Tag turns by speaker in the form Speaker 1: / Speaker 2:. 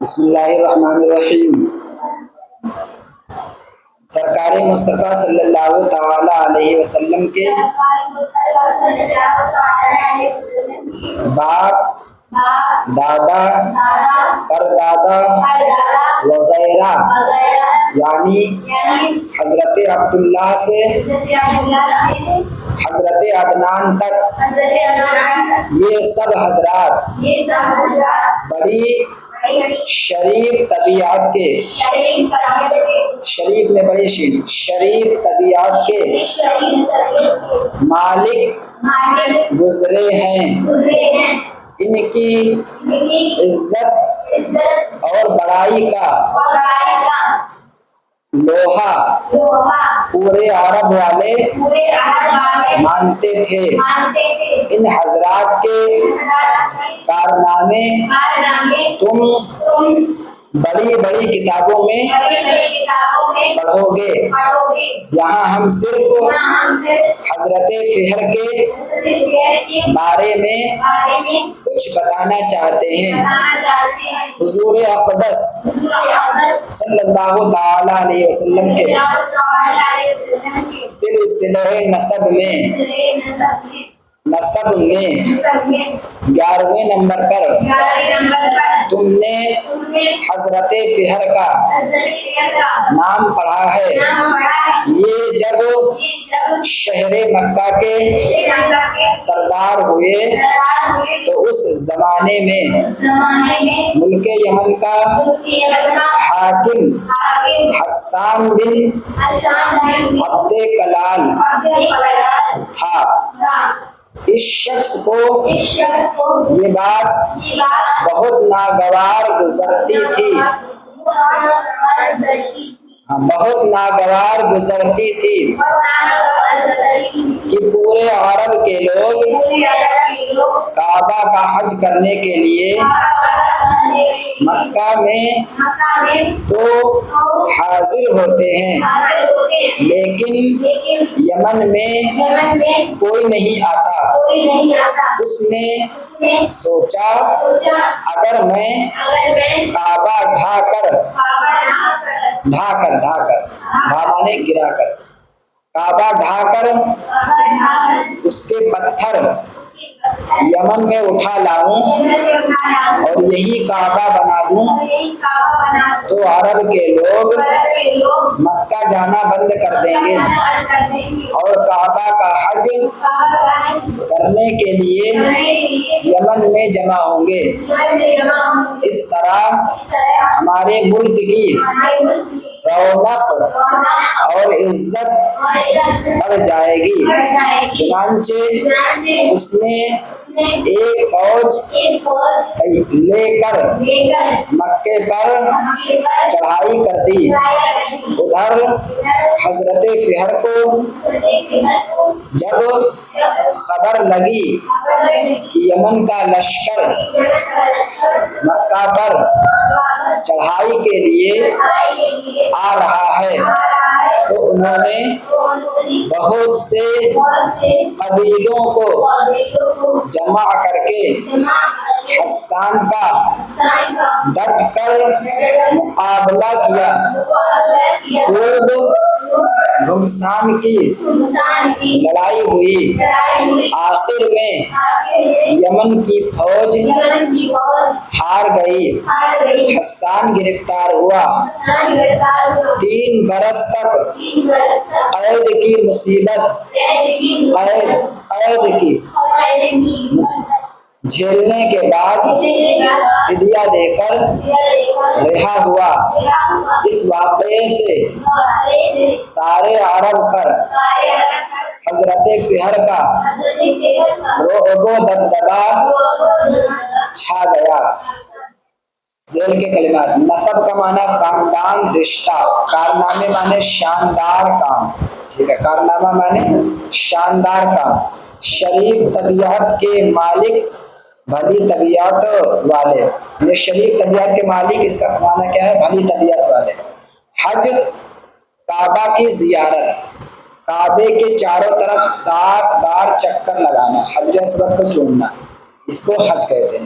Speaker 1: بسم اللہ الرحمن الرحیم۔ سرکار مصطفیٰ صلی اللہ تعالی علیہ وسلم کے باپ، دادا، پردادا وغیرہ یعنی حضرت عبداللہ سے حضرت عدنان تک یہ سب حضرات بڑی شریف طبیعت کے شریف میں بڑی شریف طبیعت کے مالک گزرے ہیں۔ ان کی عزت اور بڑائی کا لوہا پورے عرب والے مانتے تھے۔ ان حضرات کے کارنامے تم بڑی بڑی کتابوں میں پڑھو گے۔ یہاں ہم صرف حضرت فہر کے بارے میں کچھ بتانا چاہتے ہیں۔ حضور اقدس صلی اللہ تعالی علیہ وسلم کے سلسلہ نسب میں 11ویں نمبر پر تم نے حضرت فہر کا نام پڑھا ہے۔ یہ جب شہر مکہ کے سردار ہوئے تو اس زمانے میں ملک یمن کا حاکم حسان بن عبد کلال تھا۔ اس شخص کو یہ بات بہت ناگوار گزرتی تھی کہ پورے عرب کے لوگ کعبہ کا حج کرنے کے لیے مکہ میں تو حاضر ہوتے ہیں، لیکن یمن میں کوئی نہیں آتا۔ اس نے سوچا اگر میں کعبہ ڈھا کر مانے گرا کر کعبہ ڈھا کر اس کے پتھر یمن میں اٹھا لاؤں اور یہی کعبہ بنا دوں تو عرب کے لوگ مکہ جانا بند کر دیں گے اور کعبہ کا حج کرنے کے لیے یمن میں جمع ہوں گے۔ اس طرح ہمارے ملک کی رونق اور عزت بڑھ جائے گی۔ چنانچہ اس نے ایک فوج لے کر مکے پر چڑھائی کر دی۔ ادھر حضرت فہر کو جب خبر لگی کہ یمن کا لشکر مکہ پر چڑھائی کے لیے آ رہا ہے تو انہوں نے بہت سے قبیلوں کو جمع کر کے حسان کا ڈٹ کر مقابلہ کیا۔ خوب گھمسان کی لڑائی ہوئی۔ آخر میں یمن کی فوج ہار گئی۔ حسان گرفتار ہوا۔ 3 برس تک قید کی مصیبت جھیلنے کے بعد فدیہ دے کر رہا ہوا۔ اس واقعے سے سارے عرب پر حضرت فہر کا رعب و دبدبہ چھا گیا۔ ذیل کے کلمات: نسب کا معنی خاندان، رشتہ۔ کارنامے معنی شاندار کام، ٹھیک ہے، کارنامہ معنی شاندار کام۔ شریف طبیعت کے مالک، بھلی طبیعت والے۔ یہ شریف طبیعت کے مالک، اس کا معنی کیا ہے؟ بھلی طبیعت والے۔ حج، کعبہ کی زیارت، کعبے کے چاروں طرف 7 بار چکر لگانا، حجر اسود کو چومنا، اس کو حج کہتے ہیں۔